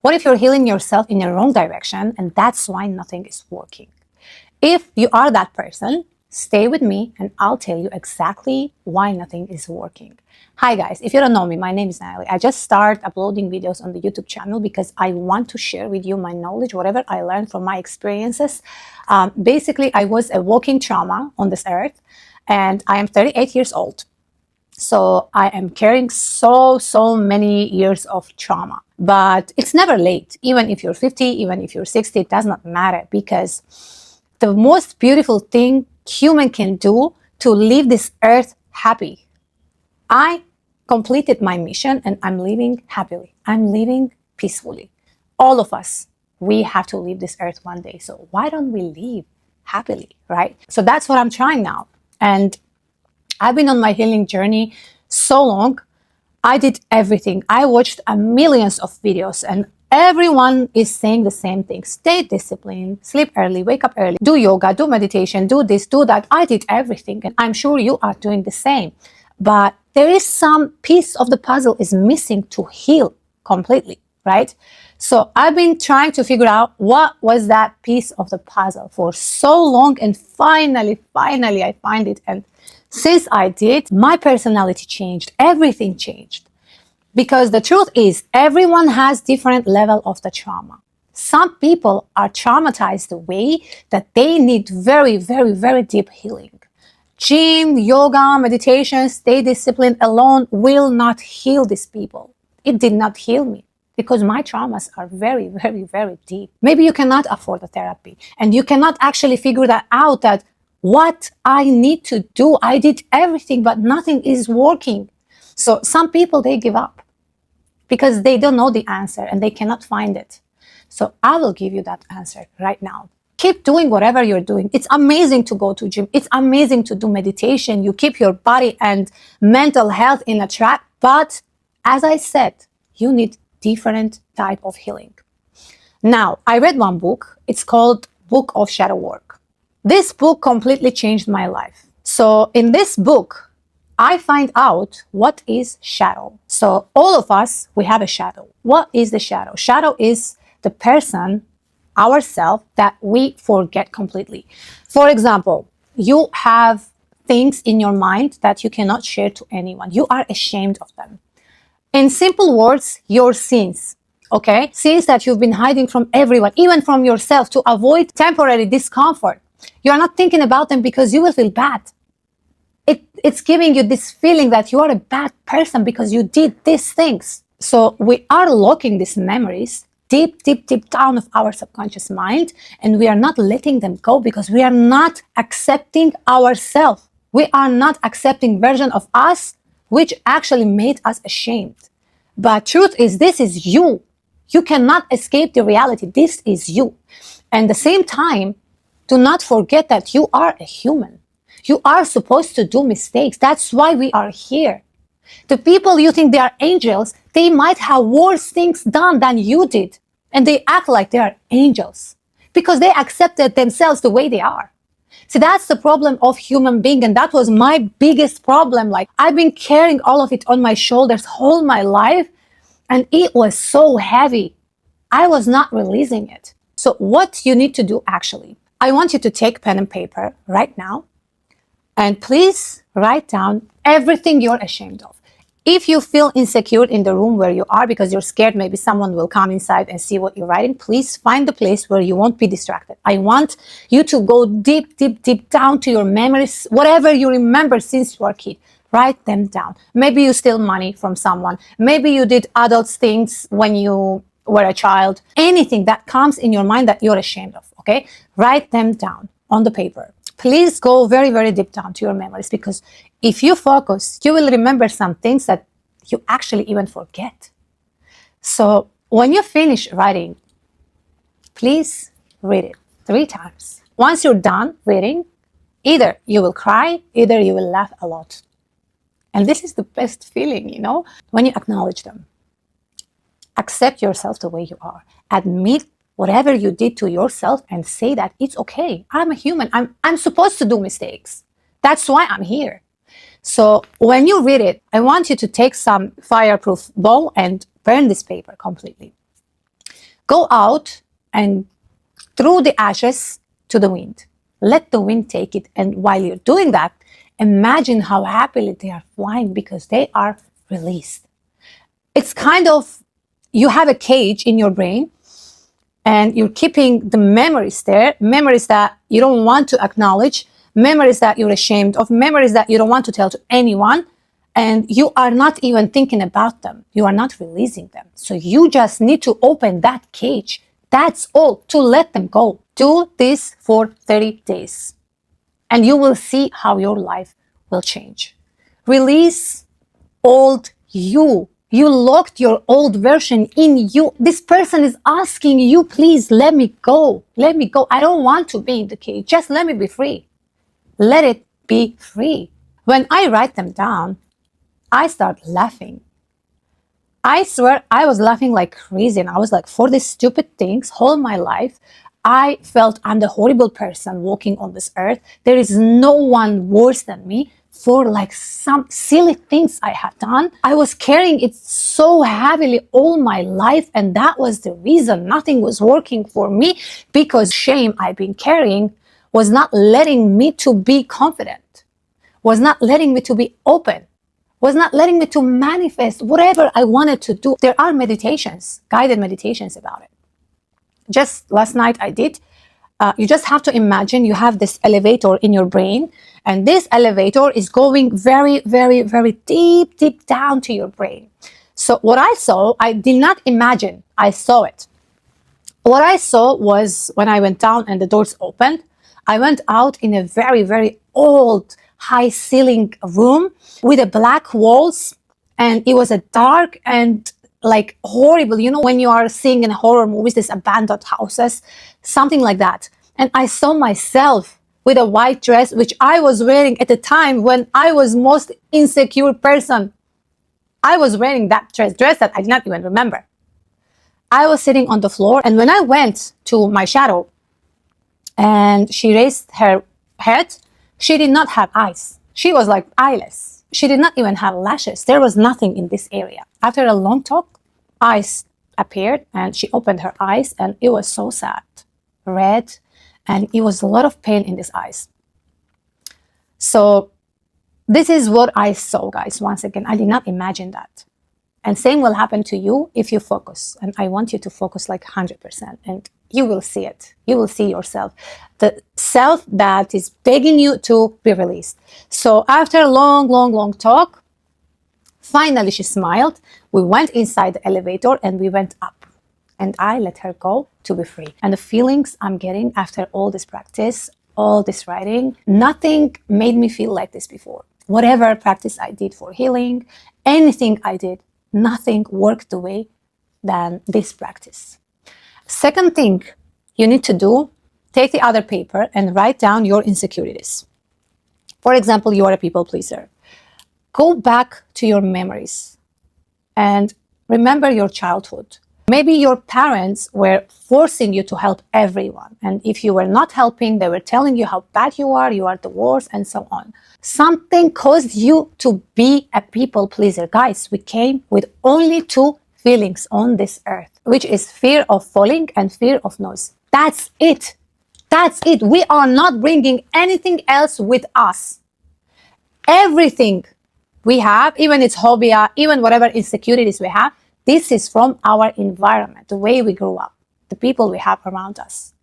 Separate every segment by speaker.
Speaker 1: What if you're healing yourself in the wrong direction and that's why nothing is working? If you are that person, stay with me and I'll tell you exactly why nothing is working. Hi guys, if you don't know me, my name is Natalie. I just started uploading videos on the YouTube channel because I want to share with you my knowledge, whatever I learned from my experiences. Basically, I was a walking trauma on this earth and I am 38 years old. So I am carrying so many years of trauma. But it's never late. Even if you're 50, even if you're 60, it does not matter, because the most beautiful thing human can do to leave this earth happy. I completed my mission and I'm living happily. I'm living peacefully. All of us, we have to leave this earth one day. So why don't we live happily, right? So that's what I'm trying now. And I've been on my healing journey so long. I did everything. I watched millions of videos and everyone is saying the same thing. Stay disciplined, sleep early, wake up early, do yoga, do meditation, do this, do that. I did everything and I'm sure you are doing the same. But there is some piece of the puzzle is missing to heal completely, right? So I've been trying to figure out what was that piece of the puzzle for so long, and finally I find it. And since I did, my personality changed, everything changed. Because the truth is, everyone has different level of the trauma. Some people are traumatized the way that they need very deep healing. Gym, yoga, meditation, stay disciplined alone will not heal these people. It did not heal me because my traumas are very deep. Maybe you cannot afford a therapy and you cannot actually figure that out, that what I need to do. I did everything, but nothing is working. So some people, they give up because they don't know the answer and they cannot find it. So I will give you that answer right now. Keep doing whatever you're doing. It's amazing to go to gym. It's amazing to do meditation. You keep your body and mental health in a track. But as I said, you need different type of healing. Now, I read one book. It's called Book of Shadow Work. This book completely changed my life. So in this book, I find out what is shadow. So all of us, we have a shadow. What is the shadow? Shadow is the person, ourselves, that we forget completely. For example, you have things in your mind that you cannot share to anyone. You are ashamed of them. In simple words, your sins, okay? Sins that you've been hiding from everyone, even from yourself, to avoid temporary discomfort. You are not thinking about them because you will feel bad. It's giving you this feeling that you are a bad person because you did these things. So we are locking these memories deep down of our subconscious mind, and we are not letting them go because we are not accepting ourselves. We are not accepting version of us which actually made us ashamed. But truth is, this is you. You cannot escape the reality. This is you. And at the same time, do not forget that you are a human. You are supposed to do mistakes. That's why we are here. The people you think they are angels, they might have worse things done than you did. And they act like they are angels because they accepted themselves the way they are. See, that's the problem of human being. And that was my biggest problem. Like, I've been carrying all of it on my shoulders all my life. And it was so heavy. I was not releasing it. So what you need to do, actually, I want you to take pen and paper right now. And please write down everything you're ashamed of. If you feel insecure in the room where you are because you're scared maybe someone will come inside and see what you're writing, please find the place where you won't be distracted. I want you to go deep down to your memories, whatever you remember since you were a kid. Write them down. Maybe you steal money from someone. Maybe you did adult things when you were a child. Anything that comes in your mind that you're ashamed of, okay? Write them down on the paper. Please go very deep down to your memories, because if you focus, you will remember some things that you actually even forget. So when you finish writing, please read it 3 times. Once you're done reading, either you will cry, either you will laugh a lot. And this is the best feeling, you know, when you acknowledge them. Accept yourself the way you are. Admit whatever you did to yourself and say that it's okay. I'm a human. I'm supposed to do mistakes. That's why I'm here. So when you read it, I want you to take some fireproof bowl and burn this paper completely. Go out and throw the ashes to the wind. Let the wind take it. And while you're doing that, imagine how happily they are flying because they are released. It's kind of, you have a cage in your brain and you're keeping the memories there, memories that you don't want to acknowledge, memories that you're ashamed of, memories that you don't want to tell to anyone, and you are not even thinking about them. You are not releasing them. So you just need to open that cage. That's all, to let them go. Do this for 30 days and you will see how your life will change. Release old you. You locked your old version in you. This person is asking you, please let me go. Let me go. I don't want to be in the cage. Just let me be free. Let it be free. When I write them down, I start laughing. I swear I was laughing like crazy. And I was like, for these stupid things, all my life, I felt I'm the horrible person walking on this earth. There is no one worse than me. For like some silly things I had done. I was carrying it so heavily all my life, and that was the reason nothing was working for me, because shame I've been carrying was not letting me to be confident, was not letting me to be open, was not letting me to manifest whatever I wanted to do. There are meditations, guided meditations about it. Just last night I did. You just have to imagine you have this elevator in your brain, and this elevator is going very, very, very deep, deep down to your brain. So what I saw, I did not imagine, I saw it. What I saw was when I went down and the doors opened, I went out in a very, very old, high ceiling room with a black walls, and it was a dark and like horrible, you know, when you are seeing in horror movies, these abandoned houses, something like that. And I saw myself with a white dress, which I was wearing at the time when I was most insecure person. I was wearing that dress that I did not even remember. I was sitting on the floor, and when I went to my shadow and she raised her head, she did not have eyes. She was like eyeless. She did not even have lashes. There was nothing in this area. After a long talk, eyes appeared and she opened her eyes, and it was so sad, red, and it was a lot of pain in these eyes. So this is what I saw, guys. Once again, I did not imagine that. And same will happen to you if you focus. And I want you to focus like 100%, and you will see it. You will see yourself, the self that is begging you to be released. So after a long, long, long talk, finally she smiled. We went inside the elevator and we went up, and I let her go to be free. And the feelings I'm getting after all this practice, all this writing, nothing made me feel like this before. Whatever practice I did for healing, anything I did, nothing worked the way than this practice. Second thing you need to do, take the other paper and write down your insecurities. For example, you are a people pleaser. Go back to your memories and remember your childhood. Maybe your parents were forcing you to help everyone. And if you were not helping, they were telling you how bad you are the worst, and so on. Something caused you to be a people pleaser. Guys, we came with only two feelings on this earth, which is fear of falling and fear of noise. That's it. That's it. We are not bringing anything else with us. Everything we have, even its phobia, even whatever insecurities we have, this is from our environment, the way we grew up, the people we have around us.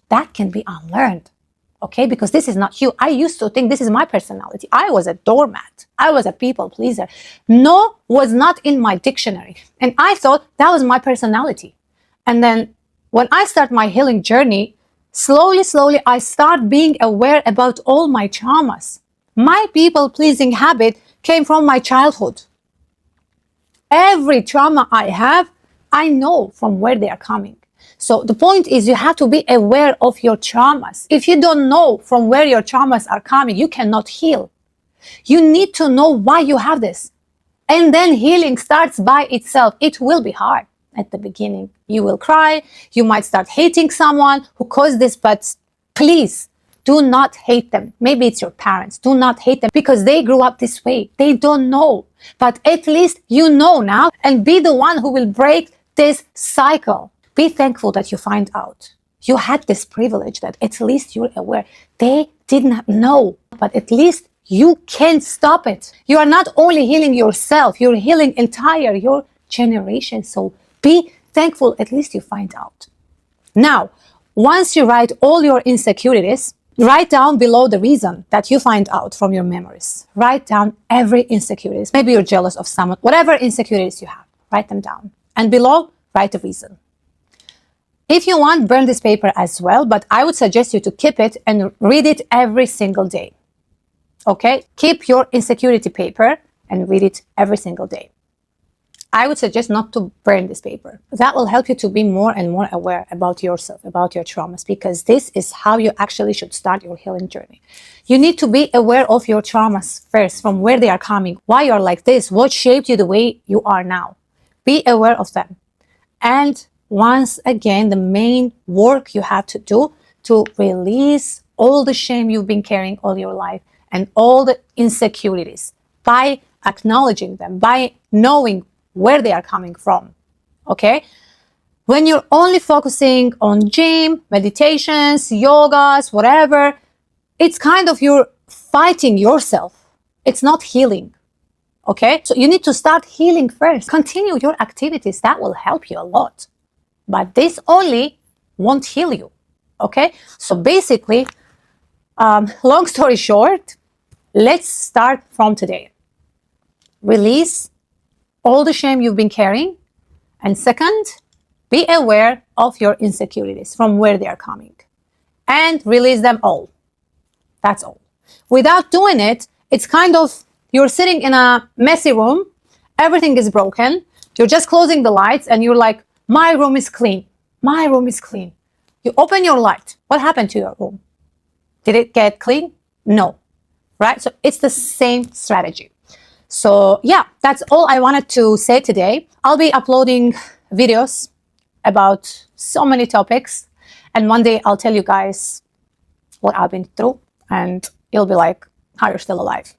Speaker 1: That can be unlearned, okay? Because this is not you. I used to think this is my personality. I was a doormat. I was a people pleaser. No was not in my dictionary. And I thought that was my personality. And then when I start my healing journey, slowly, slowly, I start being aware about all my traumas. My people pleasing habit came from my childhood. Every trauma I have, I know from where they are coming. So the point is you have to be aware of your traumas. If you don't know from where your traumas are coming, you cannot heal. You need to know why you have this. And then healing starts by itself. It will be hard at the beginning. You will cry. You might start hating someone who caused this, but please do not hate them. Maybe it's your parents. Do not hate them because they grew up this way. They don't know. But at least you know now, and be the one who will break this cycle. Be thankful that you find out. You had this privilege that at least you're aware. They didn't know, but at least you can stop it. You are not only healing yourself, you're healing your generation. So be thankful, at least you find out. Now, once you write all your insecurities, write down below the reason that you find out from your memories. Write down every insecurities. Maybe you're jealous of someone, whatever insecurities you have, write them down. And below, write the reason. If you want, burn this paper as well, but I would suggest you to keep it and read it every single day. Okay? Keep your insecurity paper and read it every single day. I would suggest not to burn this paper. That will help you to be more and more aware about yourself, about your traumas, because this is how you actually should start your healing journey. You need to be aware of your traumas first, from where they are coming, why you're like this, what shaped you the way you are now. Be aware of them. And once again, the main work you have to do to release all the shame you've been carrying all your life and all the insecurities by acknowledging them, by knowing where they are coming from. Okay? When you're only focusing on gym, meditations, yogas, whatever, it's kind of you're fighting yourself. It's not healing. Okay? So you need to start healing first. Continue your activities. That will help you a lot. But this only won't heal you. Okay? So basically, long story short, let's start from today. Release all the shame you've been carrying. And second, be aware of your insecurities, from where they are coming. And release them all. That's all. Without doing it, it's kind of, you're sitting in a messy room, everything is broken, you're just closing the lights and you're like, my room is clean. My room is clean. You open your light. What happened to your room? Did it get clean? No. Right? So it's the same strategy. So yeah, that's all I wanted to say today. I'll be uploading videos about so many topics. And one day I'll tell you guys what I've been through. And you'll be like, how you're still alive.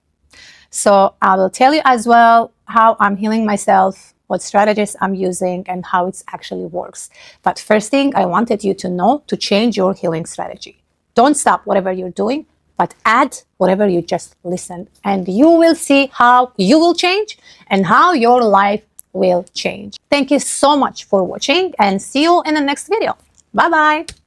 Speaker 1: So I will tell you as well how I'm healing myself, what strategies I'm using, and how it actually works. But first thing I wanted you to know, to change your healing strategy. Don't stop whatever you're doing, but add whatever you just listened, and you will see how you will change and how your life will change. Thank you so much for watching, and see you in the next video. Bye-bye.